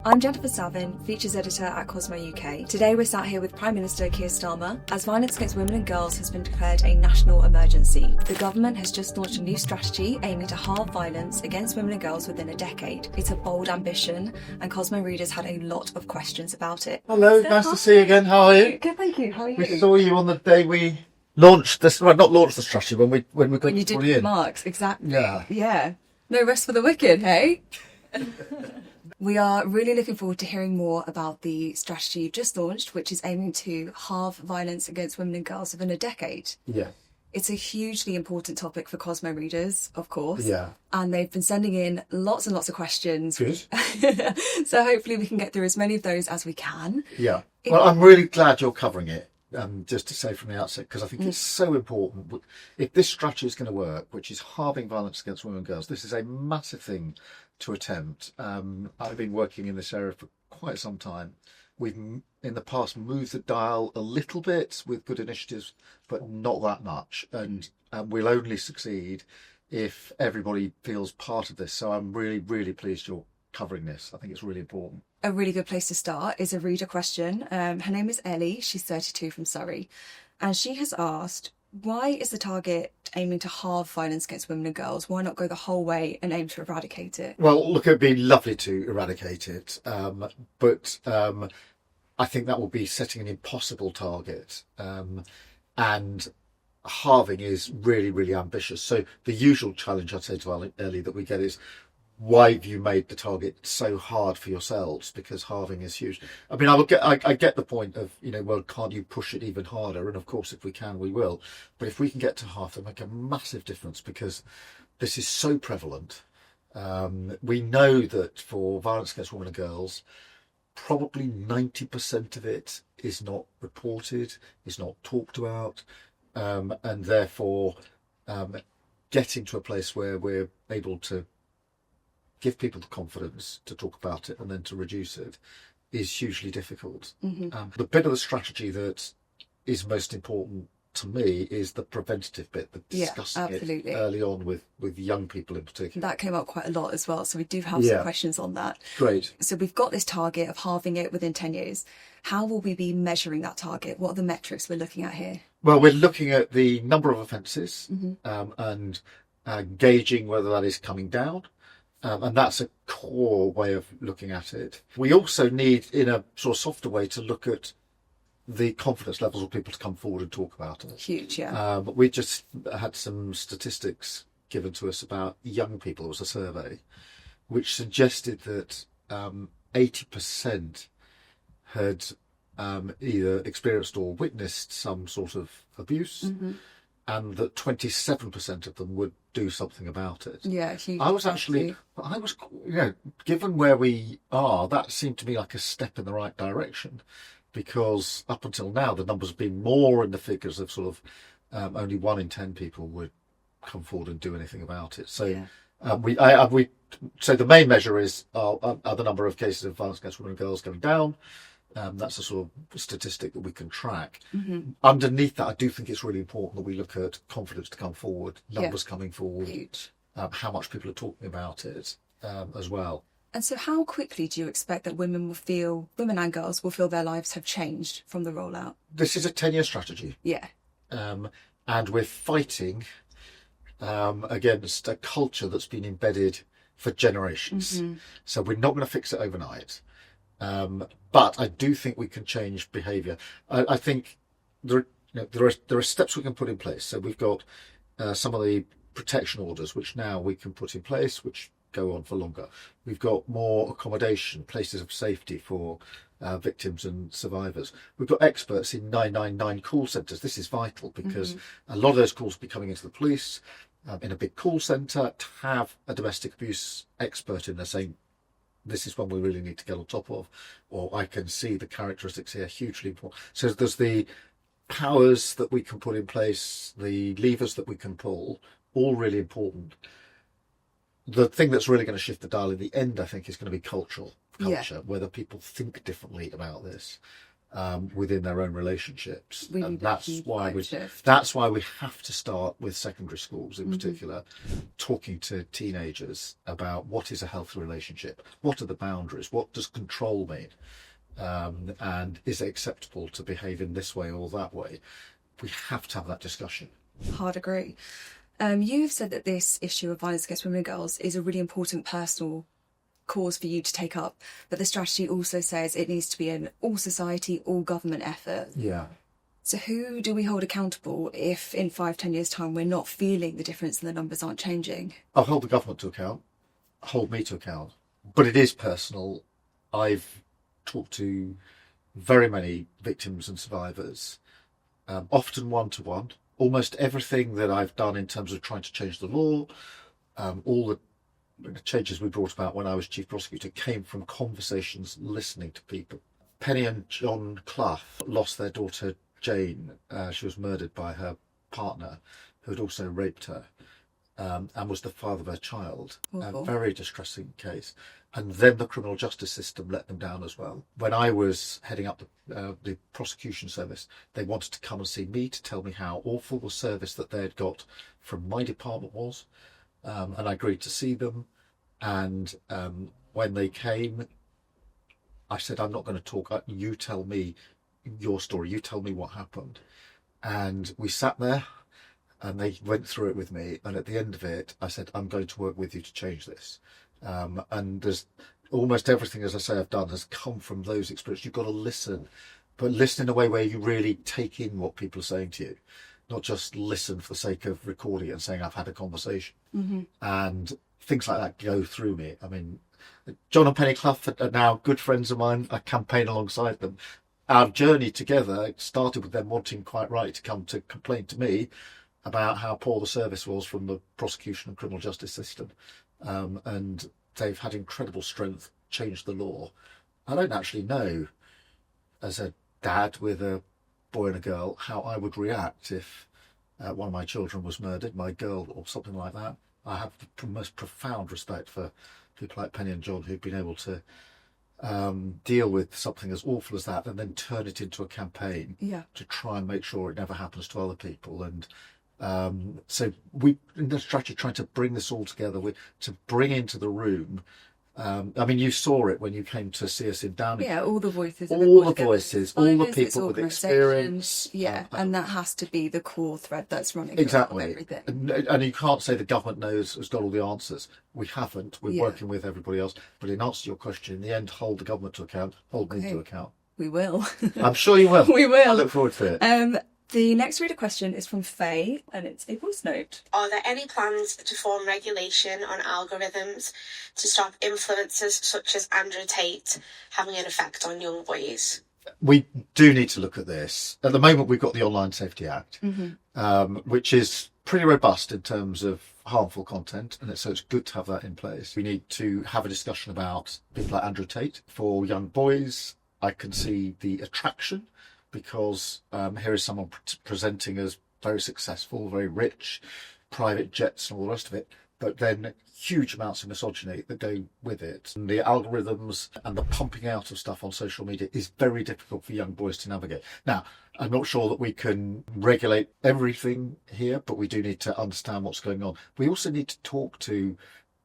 I'm Jennifer Savin, Features Editor at Cosmo UK. Today we're sat here with Prime Minister Keir Starmer as violence against women and girls has been declared a national emergency. The government has just launched a new strategy aiming to halve violence against women and girls within a decade. It's a bold ambition and Cosmo readers had a lot of questions about it. Hello, nice to see you again. How are you? Good, thank you. How are you? We saw you on the day we launched this, well, not launched the strategy, when you did in. remarks, exactly. Yeah. No rest for the wicked, hey? We are really looking forward to hearing more about the strategy you've just launched, which is aiming to halve violence against women and girls within a decade. Yeah. It's a hugely important topic for Cosmo readers, of course. Yeah. And they've been sending in lots and lots of questions. Good. So hopefully we can get through as many of those as we can. Yeah. Well, I'm really glad you're covering it, just to say from the outset, because I think it's so important. If this strategy is going to work, which is halving violence against women and girls, this is a massive thing to attempt. I've been working in this area for quite some time. We've in the past moved the dial a little bit with good initiatives, but not that much. And we'll only succeed if everybody feels part of this. So I'm really, really pleased you're covering this. I think it's really important. A really good place to start is a reader question. Her name is Ellie. She's 32 from Surrey. And she has asked, why is the target aiming to halve violence against women and girls? Why not go the whole way and aim to eradicate it? Well, look, it'd be lovely to eradicate it, but I think that will be setting an impossible target, and halving is really, really ambitious. So the usual challenge I'd say to Ellie that we get is, why have you made the target so hard for yourselves? Because halving is huge. I mean, I get the point of, well, can't you push it even harder? And of course, if we can, we will. But if we can get to half, it'll make a massive difference, because this is so prevalent. We know that for violence against women and girls, probably 90% of it is not reported, is not talked about, and therefore getting to a place where we're able to give people the confidence to talk about it and then to reduce it is hugely difficult. The bit of the strategy that is most important to me is the preventative bit, the discussing it early on with young people in particular. That came up quite a lot as well, so we do have some questions on that. Great. So we've got this target of halving it within 10 years. How will we be measuring that target? What are the metrics we're looking at here? Well, we're looking at the number of offences and gauging whether that is coming down. And that's a core way of looking at it. We also need, in a sort of softer way, to look at the confidence levels of people to come forward and talk about it. Huge, yeah. But we just had some statistics given to us about young people. It was a survey which suggested that 80% had either experienced or witnessed some sort of abuse, and that 27% of them would do something about it. Yeah, huge. I was, given where we are, that seemed to me like a step in the right direction, because up until now the numbers have been more in the figures of sort of only 1 in 10 people would come forward and do anything about it. So so the main measure is are the number of cases of violence against women and girls going down. That's a sort of statistic that we can track. Underneath that, I do think it's really important that we look at confidence to come forward, numbers coming forward, how much people are talking about it as well. And so how quickly do you expect that women and girls will feel their lives have changed from the rollout? This is a 10-year strategy. Yeah. And we're fighting against a culture that's been embedded for generations. So we're not going to fix it overnight. But I do think we can change behaviour. I think there are steps we can put in place. So we've got some of the protection orders, which now we can put in place, which go on for longer. We've got more accommodation, places of safety for victims and survivors. We've got experts in 999 call centres. This is vital, because a lot of those calls will be coming into the police in a big call centre. To have a domestic abuse expert in there saying, this is one we really need to get on top of, or I can see the characteristics here, hugely important. So there's the powers that we can put in place, the levers that we can pull, all really important. The thing that's really going to shift the dial in the end, I think, is going to be culture, whether people think differently about this. within their own relationships. We And need a that's huge why shift. that's why we have to start with secondary schools in particular, talking to teenagers about what is a healthy relationship, what are the boundaries, what does control mean, and is it acceptable to behave in this way or that way. We have to have that discussion. Hard agree. You've said that this issue of violence against women and girls is a really important personal cause for you to take up, but the strategy also says it needs to be an all society, all government effort. Yeah. So who do we hold accountable if in 5-10 years time we're not feeling the difference and the numbers aren't changing? I'll hold the government to account, hold me to account, but it is personal. I've talked to very many victims and survivors, often one-to-one. Almost everything that I've done in terms of trying to change the law, all the changes we brought about when I was Chief Prosecutor came from conversations, listening to people. Penny and John Clough lost their daughter Jane. She was murdered by her partner, who had also raped her, and was the father of her child. A very distressing case. And then the criminal justice system let them down as well. When I was heading up the prosecution service, they wanted to come and see me to tell me how awful the service that they had got from my department was. And I agreed to see them. And when they came, I said, I'm not going to talk. You tell me your story. You tell me what happened. And we sat there and they went through it with me. And at the end of it, I said, I'm going to work with you to change this. And there's almost everything, as I say, I've done has come from those experiences. You've got to listen, but listen in a way where you really take in what people are saying to you. Not just listen for the sake of recording it and saying I've had a conversation. And things like that go through me. I mean, John and Penny Clough are now good friends of mine. I campaign alongside them. Our journey together started with them wanting, quite right, to come to complain to me about how poor the service was from the prosecution and criminal justice system. And they've had incredible strength, changed the law. I don't actually know, as a dad with a boy and a girl, how I would react if one of my children was murdered, my girl or something like that. I have the most profound respect for people like Penny and John who've been able to deal with something as awful as that and then turn it into a campaign to try and make sure it never happens to other people. And so we, in the strategy, trying to bring this all together, to bring into the room. I mean, you saw it when you came to see us in Downing. Yeah, all the voices. All the voices, all the people with experience. Yeah, and that has to be the core thread that's running exactly through everything. And you can't say the government has got all the answers. We haven't. We're working with everybody else. But in answer to your question, in the end, hold the government to account, hold me to account. We will. I'm sure you will. We will. I look forward to it. The next reader question is from Faye, and it's a voice note. Are there any plans to form regulation on algorithms to stop influencers such as Andrew Tate having an effect on young boys? We do need to look at this. At the moment, we've got the Online Safety Act, which is pretty robust in terms of harmful content, and so it's good to have that in place. We need to have a discussion about people like Andrew Tate. For young boys, I can see the attraction, because here is someone presenting as very successful, very rich, private jets and all the rest of it, but then huge amounts of misogyny that go with it. And the algorithms and the pumping out of stuff on social media is very difficult for young boys to navigate. Now, I'm not sure that we can regulate everything here, but we do need to understand what's going on. We also need to talk to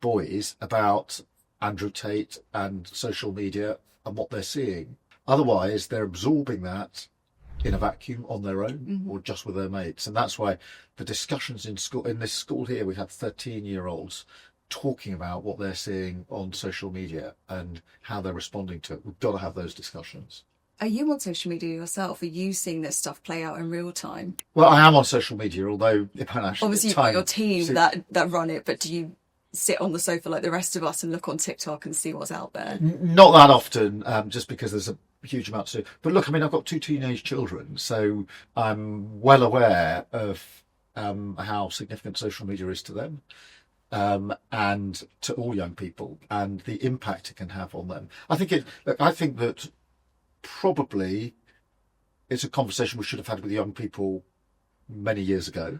boys about Andrew Tate and social media and what they're seeing. Otherwise, they're absorbing that in a vacuum on their own or just with their mates. And that's why the discussions in school, in this school here, we had 13-year-olds talking about what they're seeing on social media and how they're responding to it. We've got to have those discussions. Are you on social media yourself? Are you seeing this stuff play out in real time? Well, I am on social media, although if I actually obviously you've got your team that run it, but do you sit on the sofa like the rest of us and look on TikTok and see what's out there? Not that often, just because there's a huge amount to do. But look, I mean, I've got 2 teenage children, so I'm well aware of how significant social media is to them, and to all young people, and the impact it can have on them. I think that probably it's a conversation we should have had with young people many years ago.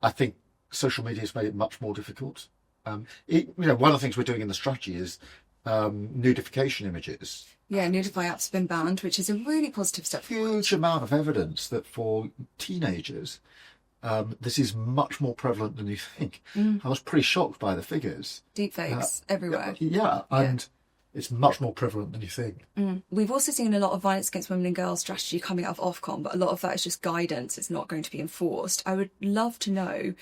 I think social media has made it much more difficult. One of the things we're doing in the strategy is nudification images. Yeah, nudify apps have been banned, which is a really positive step forward. Huge amount of evidence that for teenagers, this is much more prevalent than you think. I was pretty shocked by the figures. Deepfakes everywhere. Yeah, and it's much more prevalent than you think. We've also seen a lot of violence against women and girls strategy coming out of Ofcom, but a lot of that is just guidance. It's not going to be enforced. I would love to know,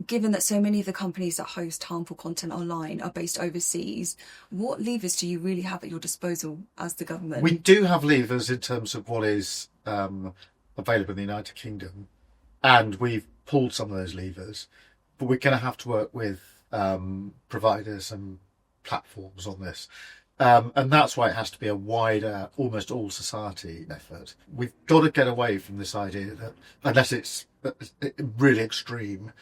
given that so many of the companies that host harmful content online are based overseas, what levers do you really have at your disposal as the government? We do have levers in terms of what is available in the United Kingdom, and we've pulled some of those levers, but we're going to have to work with providers and platforms on this. And that's why it has to be a wider, almost all society effort. We've got to get away from this idea that, unless it's really extreme,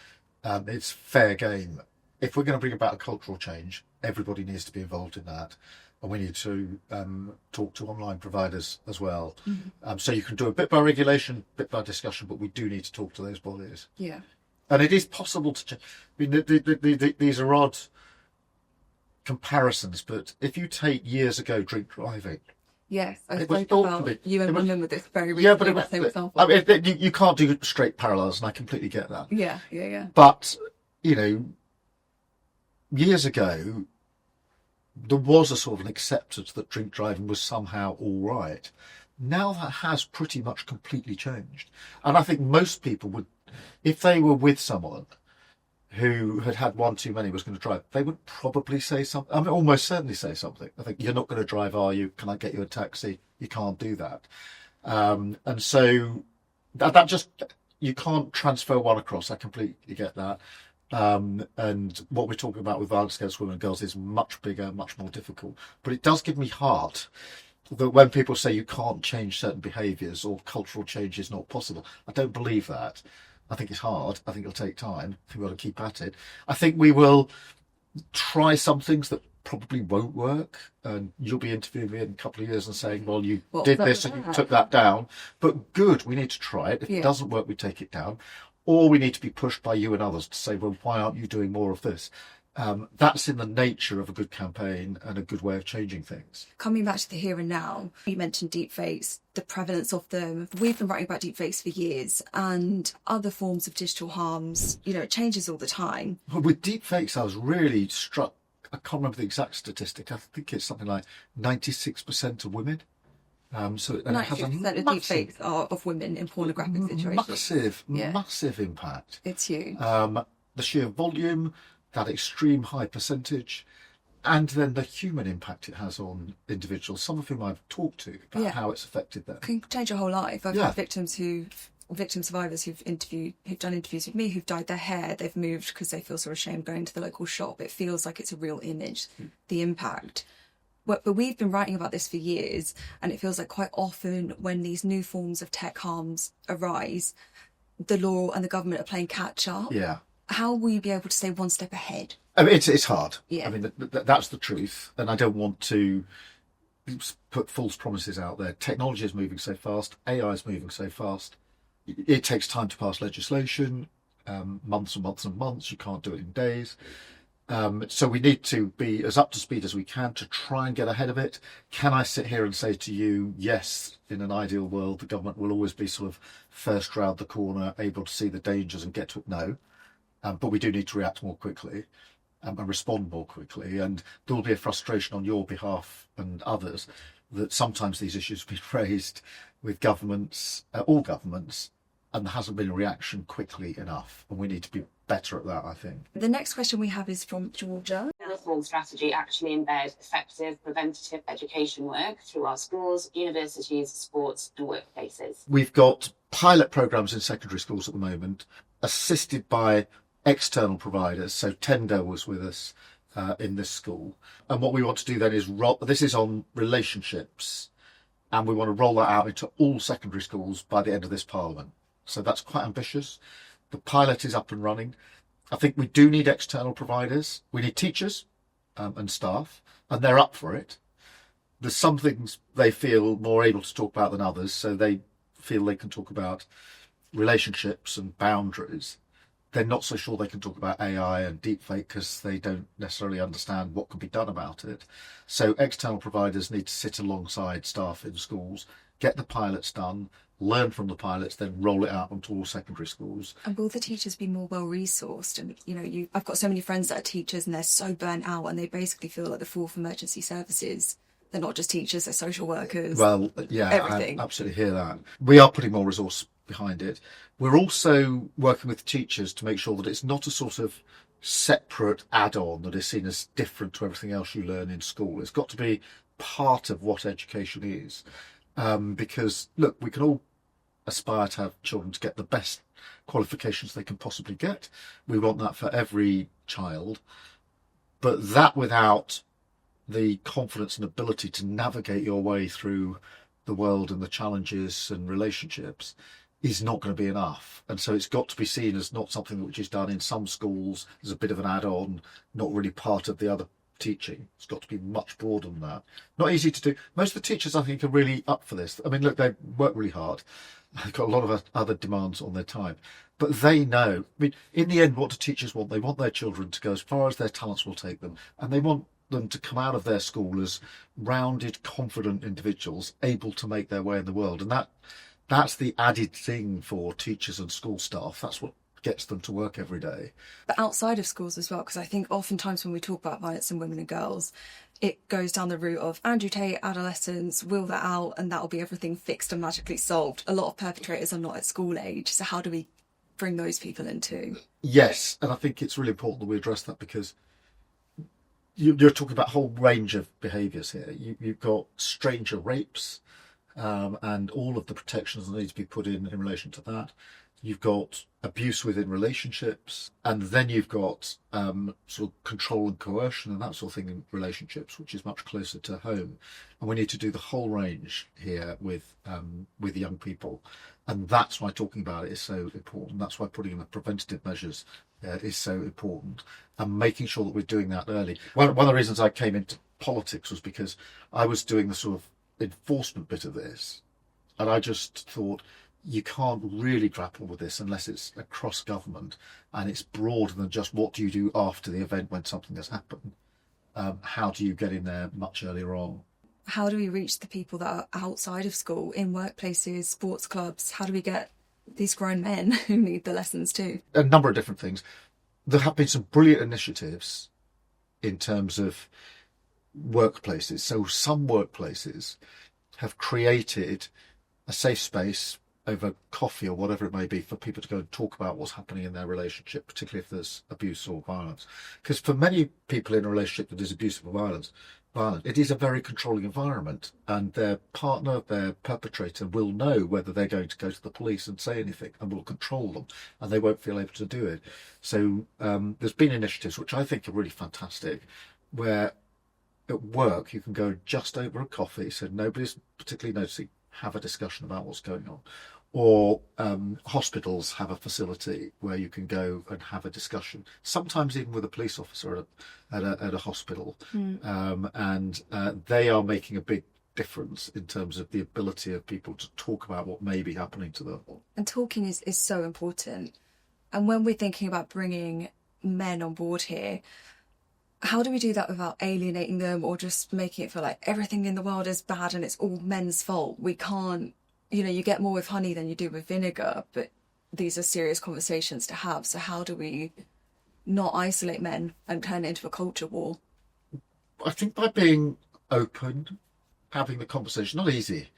it's fair game. If we're going to bring about a cultural change, everybody needs to be involved in that. And we need to talk to online providers as well. So you can do a bit by regulation, bit by discussion, but we do need to talk to those bodies. Yeah. And it is possible to change. I mean, these are odd comparisons, but if you take years ago drink driving, Yes, I It was spoke thought about to be- you and it was- women with this very recently. yeah, but that same example. I mean, you can't do straight parallels, and I completely get that. Yeah. But, you know, years ago, there was a sort of an acceptance that drink driving was somehow all right. Now that has pretty much completely changed. And I think most people would, if they were with someone who had had one too many, was going to drive, they would probably say something. I mean, almost certainly say something. I think, you're not going to drive, are you? Can I get you a taxi? You can't do that. And so that just, you can't transfer one across. I completely get that. And what we're talking about with violence against women and girls is much bigger, much more difficult. But it does give me heart that when people say you can't change certain behaviours or cultural change is not possible, I don't believe that. I think it's hard. I think it'll take time. I think we've got to keep at it. I think we will try some things that probably won't work. And you'll be interviewing me in a couple of years and saying, well, you did this and you took that down. But good, we need to try it. If it doesn't work, we take it down. Or we need to be pushed by you and others to say, well, why aren't you doing more of this? That's in the nature of a good campaign and a good way of changing things. Coming back to the here and now, you mentioned deepfakes, the prevalence of them. We've been writing about deepfakes for years, and other forms of digital harms. You know, it changes all the time. Well, with deepfakes, I was really struck. I can't remember the exact statistic. I think it's something like 96% of women. So and it has a 90% of deepfakes are of women in pornographic situations. Massive impact. It's huge. The sheer volume, that extreme high percentage, and then the human impact it has on individuals, some of whom I've talked to about how it's affected them. Can change your whole life. I've had victim survivors who've done interviews with me, who've dyed their hair, they've moved because they feel so ashamed going to the local shop. It feels like it's a real image, the impact. But we've been writing about this for years, and it feels like quite often when these new forms of tech harms arise, the law and the government are playing catch up. Yeah. How will you be able to stay one step ahead? I mean, it's hard. Yeah. I mean, that's the truth, and I don't want to put false promises out there. Technology is moving so fast. AI is moving so fast. It takes time to pass legislation, months and months and months. You can't do it in days. So we need to be as up to speed as we can to try and get ahead of it. Can I sit here and say to you, yes, in an ideal world, the government will always be sort of first round the corner, able to see the dangers and get to it? No. But we do need to react more quickly and respond more quickly. And there will be a frustration on your behalf and others that sometimes these issues have been raised with governments, all governments, and there hasn't been a reaction quickly enough. And we need to be better at that, I think. The next question we have is from Georgia. The reform strategy actually embed effective preventative education work through our schools, universities, sports and workplaces. We've got pilot programmes in secondary schools at the moment, assisted by external providers. So Tender was with us in this school. And what we want to do then is, this is on relationships, and we want to roll that out into all secondary schools by the end of this Parliament. So that's quite ambitious. The pilot is up and running. I think we do need external providers. We need teachers and staff, and they're up for it. There's some things they feel more able to talk about than others, so they feel they can talk about relationships and boundaries. they're not so sure they can talk about AI and deepfake because they don't necessarily understand what can be done about it. So external providers need to sit alongside staff in schools, get the pilots done, learn from the pilots, then roll it out onto all secondary schools. And will the teachers be more well resourced? And I've got so many friends that are teachers and they're so burnt out and they basically feel like the fourth emergency services. They're not just teachers, they're social workers. Well, yeah, everything. I absolutely hear that. We are putting more resource behind it. We're also working with teachers to make sure that it's not a sort of separate add-on that is seen as different to everything else you learn in school. It's got to be part of what education is. Because, look, we can all aspire to have children to get the best qualifications they can possibly get. We want that for every child. But that without the confidence and ability to navigate your way through the world and the challenges and relationships is not going to be enough. And so it's got to be seen as not something which is done in some schools as a bit of an add-on, not really part of the other teaching. It's got to be much broader than that. Not easy to do. Most of the teachers, I think, are really up for this. I mean, look, they work really hard. They've got a lot of other demands on their time. But they know, I mean, in the end, what do teachers want? They want their children to go as far as their talents will take them. And they want them to come out of their school as rounded, confident individuals, able to make their way in the world. And that's the added thing for teachers and school staff. That's what gets them to work every day. But outside of schools as well, because I think oftentimes when we talk about violence in women and girls, it goes down the route of Andrew Tate, adolescence, will that out, and that'll be everything fixed and magically solved. A lot of perpetrators are not at school age, so how do we bring those people in too? Yes, and I think it's really important that we address that, because you're talking about a whole range of behaviours here. You've got stranger rapes, and all of the protections that need to be put in relation to that. You've got abuse within relationships, and then you've got sort of control and coercion and that sort of thing in relationships, which is much closer to home. And we need to do the whole range here with young people, and that's why talking about it is so important. That's why putting in the preventative measures is so important, and making sure that we're doing that early. One of the reasons I came into politics was because I was doing the sort of enforcement bit of this, and I just thought, you can't really grapple with this unless it's across government and it's broader than just what do you do after the event when something has happened. How do you get in there much earlier on? How do we reach the people that are outside of school, in workplaces, sports clubs? How do we get these grown men who need the lessons too? A number of different things. There have been some brilliant initiatives in terms of workplaces. So some workplaces have created a safe space over coffee or whatever it may be for people to go and talk about what's happening in their relationship, particularly if there's abuse or violence. Because for many people in a relationship that is abusive or violent, it is a very controlling environment, and their partner, their perpetrator, will know whether they're going to go to the police and say anything, and will control them, and they won't feel able to do it. So there's been initiatives which I think are really fantastic, where at work you can go just over a coffee, so nobody's particularly noticing, have a discussion about what's going on. Or hospitals have a facility where you can go and have a discussion, sometimes even with a police officer at a hospital. And they are making a big difference in terms of the ability of people to talk about what may be happening to them. And talking is so important. And when we're thinking about bringing men on board here, how do we do that without alienating them or just making it feel like everything in the world is bad and it's all men's fault? We can't, you get more with honey than you do with vinegar, but these are serious conversations to have. So how do we not isolate men and turn it into a culture war? I think by being open, having the conversation, not easy.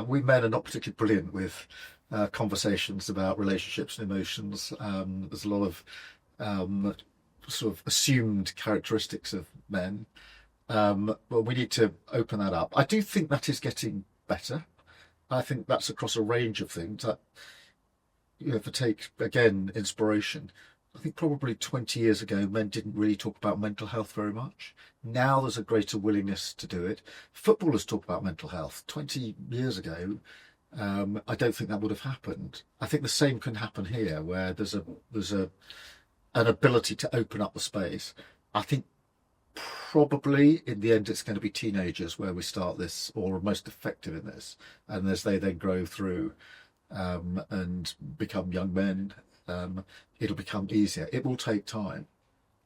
We men are not particularly brilliant with conversations about relationships and emotions. There's a lot of sort of assumed characteristics of men. But we need to open that up. I do think that is getting better. I think that's across a range of things. That, if I take, again, inspiration, I think probably 20 years ago, men didn't really talk about mental health very much. Now there's a greater willingness to do it. Footballers talk about mental health. 20 years ago, I don't think that would have happened. I think the same can happen here, where there's an ability to open up the space. I think probably in the end it's going to be teenagers where we start this, or are most effective in this, and as they then grow through and become young men, it'll become easier. It will take time.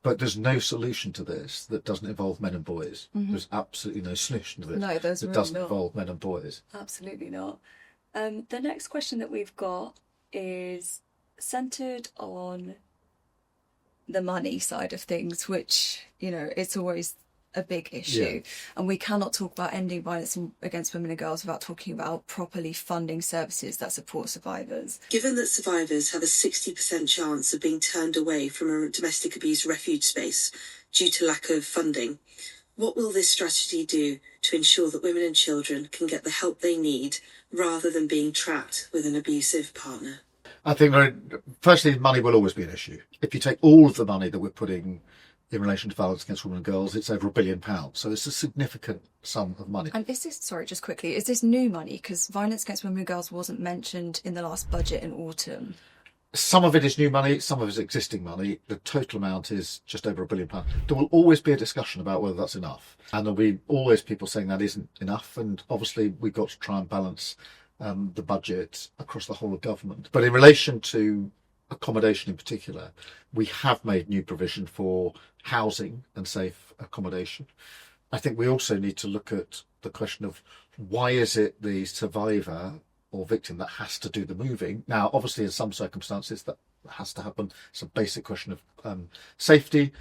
But there's no solution to this that doesn't involve men and boys. There's absolutely no solution to this No, there's that really doesn't not. involve men and boys. Absolutely not. The next question that we've got is centered on the money side of things, which, it's always a big issue. Yeah. And we cannot talk about ending violence against women and girls without talking about properly funding services that support survivors. Given that survivors have a 60% chance of being turned away from a domestic abuse refuge space due to lack of funding, what will this strategy do to ensure that women and children can get the help they need rather than being trapped with an abusive partner? I think, firstly, money will always be an issue. If you take all of the money that we're putting in relation to violence against women and girls, it's over £1 billion. So it's a significant sum of money. And is this new money? Because violence against women and girls wasn't mentioned in the last budget in autumn. Some of it is new money, some of it is existing money. The total amount is just over £1 billion. There will always be a discussion about whether that's enough. And there'll be always people saying that isn't enough. And obviously we've got to try and balance the budget across the whole of government. But in relation to accommodation in particular, we have made new provision for housing and safe accommodation. I think we also need to look at the question of why is it the survivor or victim that has to do the moving. Now, obviously, in some circumstances that has to happen. It's a basic question of safety,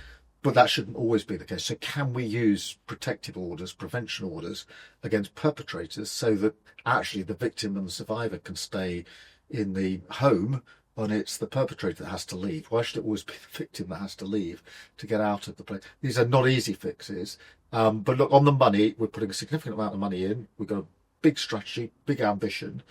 but that shouldn't always be the case. So can we use protective orders, prevention orders against perpetrators so that actually the victim and the survivor can stay in the home when it's the perpetrator that has to leave? Why should it always be the victim that has to leave to get out of the place? These are not easy fixes. But look, on the money, we're putting a significant amount of money in. We've got a big strategy, big ambition.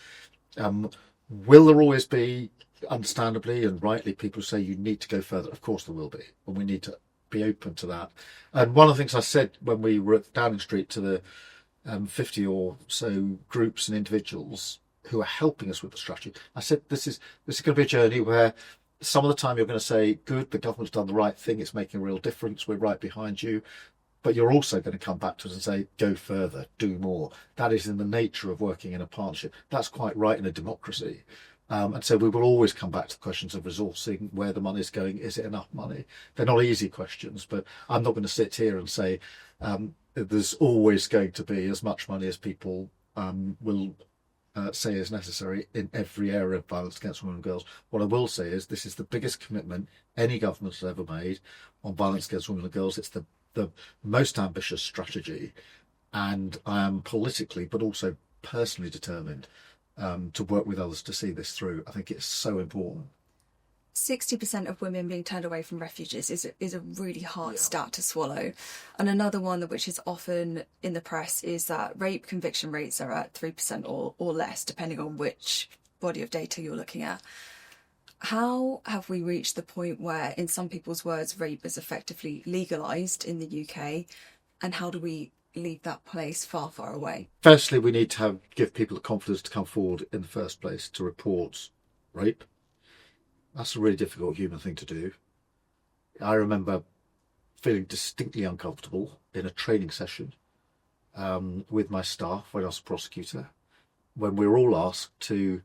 Will there always be, understandably and rightly, people who say you need to go further? Of course there will be, and we need to be open to that. And one of the things I said when we were at Downing Street to the 50 or so groups and individuals who are helping us with the strategy, I said this is going to be a journey where some of the time you're going to say, good, the government's done the right thing, it's making a real difference, we're right behind you. But you're also going to come back to us and say, go further, do more. That is in the nature of working in a partnership. That's quite right in a democracy. And so we will always come back to the questions of resourcing, where the money is going, is it enough money? They're not easy questions, but I'm not going to sit here and say there's always going to be as much money as people will say is necessary in every area of violence against women and girls. What I will say is this is the biggest commitment any government has ever made on violence against women and girls. It's the most ambitious strategy, and I am politically but also personally determined to work with others to see this through. I think it's so important. 60% of women being turned away from refuges is a really hard stat to swallow. And another one which is often in the press is that rape conviction rates are at 3% or less, depending on which body of data you're looking at. How have we reached the point where, in some people's words, rape is effectively legalised in the UK? And how do we leave that place far, far away? Firstly, we need to give people the confidence to come forward in the first place to report rape. That's a really difficult human thing to do. I remember feeling distinctly uncomfortable in a training session with my staff when I was a prosecutor, when we were all asked to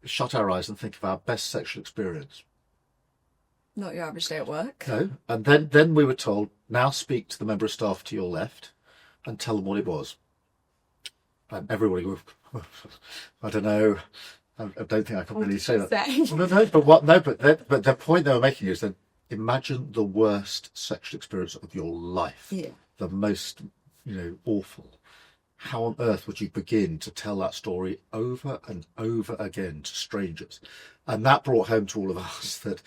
shut our eyes and think of our best sexual experience. Not your average day at work. No. And then we were told, now speak to the member of staff to your left and tell them what it was. And everybody, I don't know, I don't think I can really say that. But the point they were making is that imagine the worst sexual experience of your life. Yeah. The most, awful. How on earth would you begin to tell that story over and over again to strangers? And that brought home to all of us that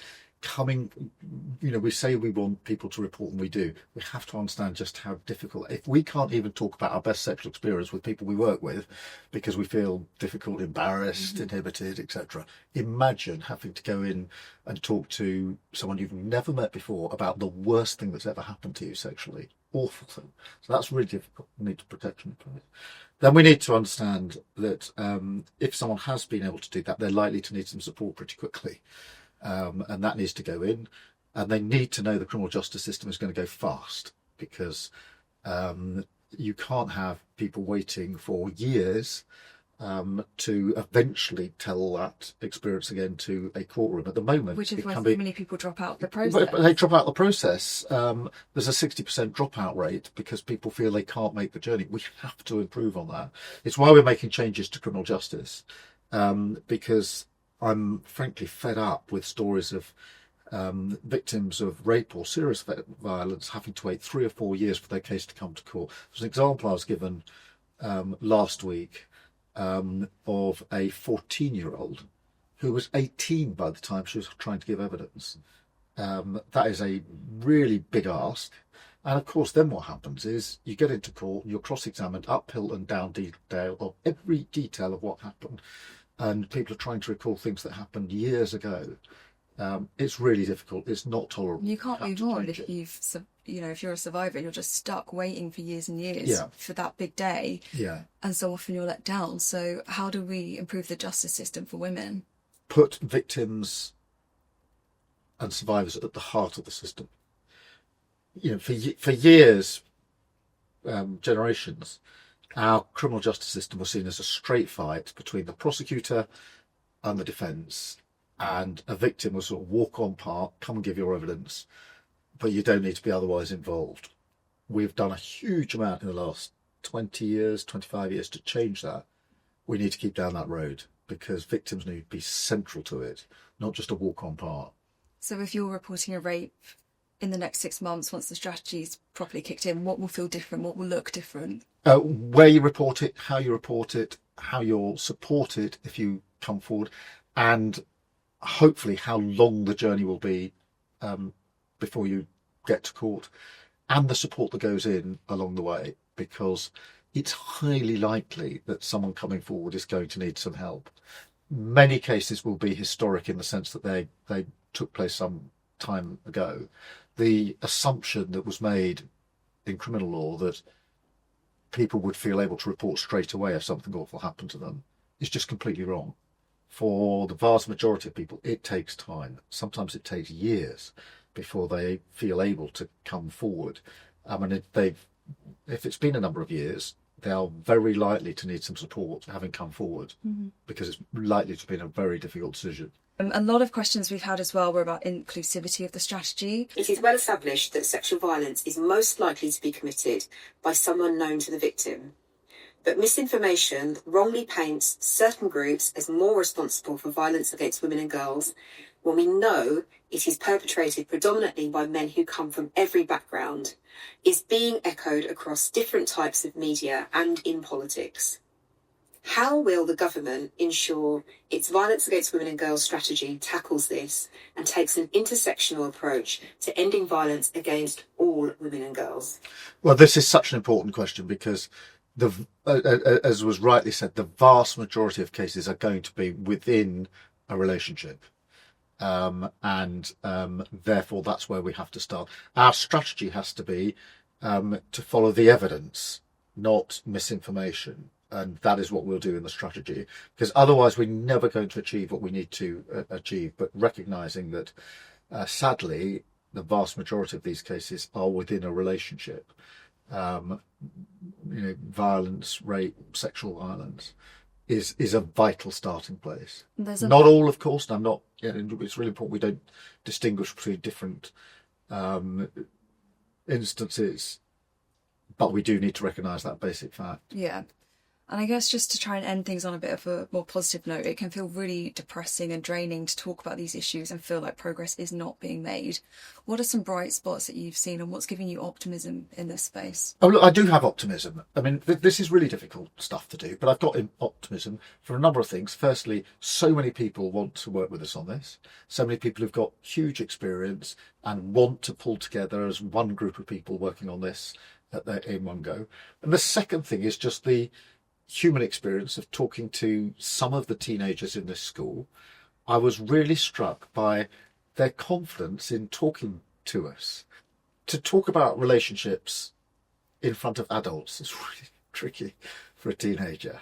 we say we want people to report, and we do. We have to understand just how difficult. If we can't even talk about our best sexual experience with people we work with because we feel difficult, embarrassed, inhibited, etc. Imagine having to go in and talk to someone you've never met before about the worst thing that's ever happened to you sexually. Awful thing. So that's really difficult. We need protection from it. Then we need to understand that if someone has been able to do that, they're likely to need some support pretty quickly. And that needs to go in, and they need to know the criminal justice system is going to go fast, because you can't have people waiting for years to eventually tell that experience again to a courtroom. At the moment, Which is why can so be, many people drop out the process. but they drop out the process. There's a 60% dropout rate because people feel they can't make the journey. We have to improve on that. It's why we're making changes to criminal justice, because I'm frankly fed up with stories of victims of rape or serious violence having to wait 3 or 4 years for their case to come to court. There's an example I was given last week of a 14-year-old who was 18 by the time she was trying to give evidence. That is a really big ask. And of course, then what happens is you get into court and you're cross-examined uphill and down detail of every detail of what happened. And people are trying to recall things that happened years ago. It's really difficult. It's not tolerable. You can't move on if if you're a survivor, you're just stuck waiting for years and years for that big day. Yeah. And so often you're let down. So how do we improve the justice system for women? Put victims and survivors at the heart of the system. For years, generations, our criminal justice system was seen as a straight fight between the prosecutor and the defence, and a victim was sort of walk on part, come and give your evidence, but you don't need to be otherwise involved. We've done a huge amount in the last 20 years, 25 years to change that. We need to keep down that road because victims need to be central to it, not just a walk on part. So if you're reporting a rape in the next 6 months, once the strategy's properly kicked in, what will feel different? What will look different? Where you report it, how you're supported if you come forward, and hopefully how long the journey will be before you get to court, and the support that goes in along the way, because it's highly likely that someone coming forward is going to need some help. Many cases will be historic in the sense that they took place some time ago. The assumption that was made in criminal law that people would feel able to report straight away if something awful happened to them is just completely wrong. For the vast majority of people, it takes time. Sometimes it takes years before they feel able to come forward. I mean, if it's been a number of years, they are very likely to need some support having come forward, because it's likely to have been a very difficult decision. A lot of questions we've had as well were about inclusivity of the strategy. It is well established that sexual violence is most likely to be committed by someone known to the victim. But misinformation wrongly paints certain groups as more responsible for violence against women and girls, when we know it is perpetrated predominantly by men who come from every background, is being echoed across different types of media and in politics. How will the government ensure its violence against women and girls strategy tackles this and takes an intersectional approach to ending violence against all women and girls? Well, this is such an important question because, as was rightly said, the vast majority of cases are going to be within a relationship. And therefore, that's where we have to start. Our strategy has to be to follow the evidence, not misinformation. And that is what we'll do in the strategy, because otherwise we're never going to achieve what we need to achieve. But recognising that, sadly, the vast majority of these cases are within a relationship. Violence, rape, sexual violence is a vital starting place. Not all, of course, and I'm not. It's really important we don't distinguish between different instances, but we do need to recognise that basic fact. Yeah. And I guess just to try and end things on a bit of a more positive note, it can feel really depressing and draining to talk about these issues and feel like progress is not being made. What are some bright spots that you've seen and what's giving you optimism in this space? Oh, look, I do have optimism. I mean, this is really difficult stuff to do, but I've got optimism for a number of things. Firstly, so many people want to work with us on this. So many people who've got huge experience and want to pull together as one group of people working on this in one go. And the second thing is just the human experience of talking to some of the teenagers in this school. I was really struck by their confidence in talking to us. To talk about relationships in front of adults is really tricky for a teenager,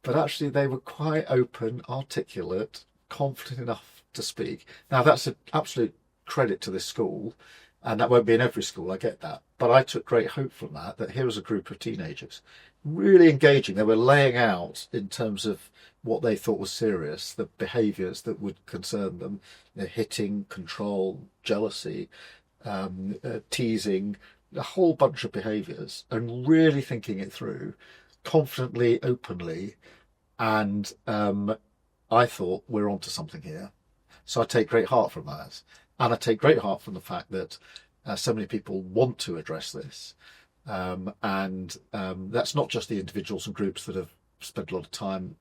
but actually they were quite open, articulate, confident enough to speak. Now that's an absolute credit to this school, and that won't be in every school, I get that, but I took great hope from that here was a group of teenagers really engaging. They were laying out in terms of what they thought was serious, the behaviours that would concern them, hitting, control, jealousy, teasing, a whole bunch of behaviours, and really thinking it through confidently, openly. And I thought, we're onto something here. So I take great heart from that. And I take great heart from the fact that so many people want to address this. And that's not just the individuals and groups that have spent a lot of time,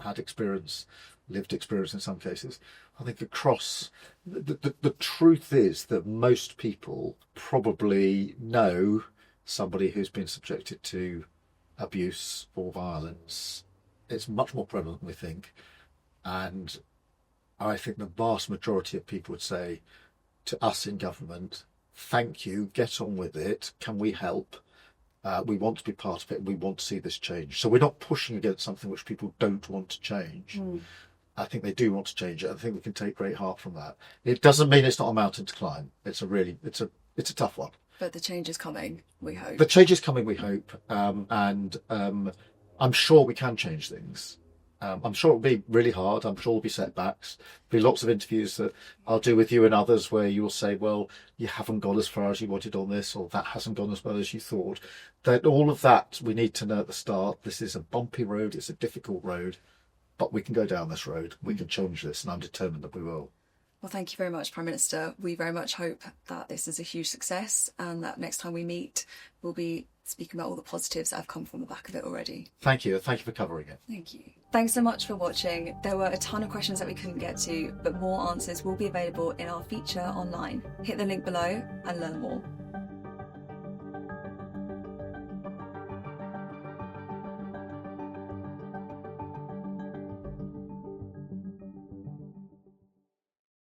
had experience, lived experience in some cases. I think across, the truth is that most people probably know somebody who's been subjected to abuse or violence. It's much more prevalent than we think. And I think the vast majority of people would say to us in government, thank you, get on with it, can we help? We want to be part of it, and we want to see this change. So we're not pushing against something which people don't want to change. I think they do want to change it. I think we can take great heart from that. It doesn't mean it's not a mountain to climb. It's a tough one. But the change is coming, we hope. The change is coming, we hope. And I'm sure we can change things. I'm sure it'll be really hard. I'm sure there'll be setbacks. There'll be lots of interviews that I'll do with you and others where you'll say, well, you haven't gone as far as you wanted on this, or that hasn't gone as well as you thought. That all of that we need to know at the start. This is a bumpy road. It's a difficult road, but we can go down this road. We can change this, and I'm determined that we will. Well, thank you very much, Prime Minister. We very much hope that this is a huge success, and that next time we meet, we'll be speaking about all the positives that have come from the back of it already. Thank you. Thank you for covering it. Thank you. Thanks so much for watching. There were a ton of questions that we couldn't get to, but more answers will be available in our feature online. Hit the link below and learn more.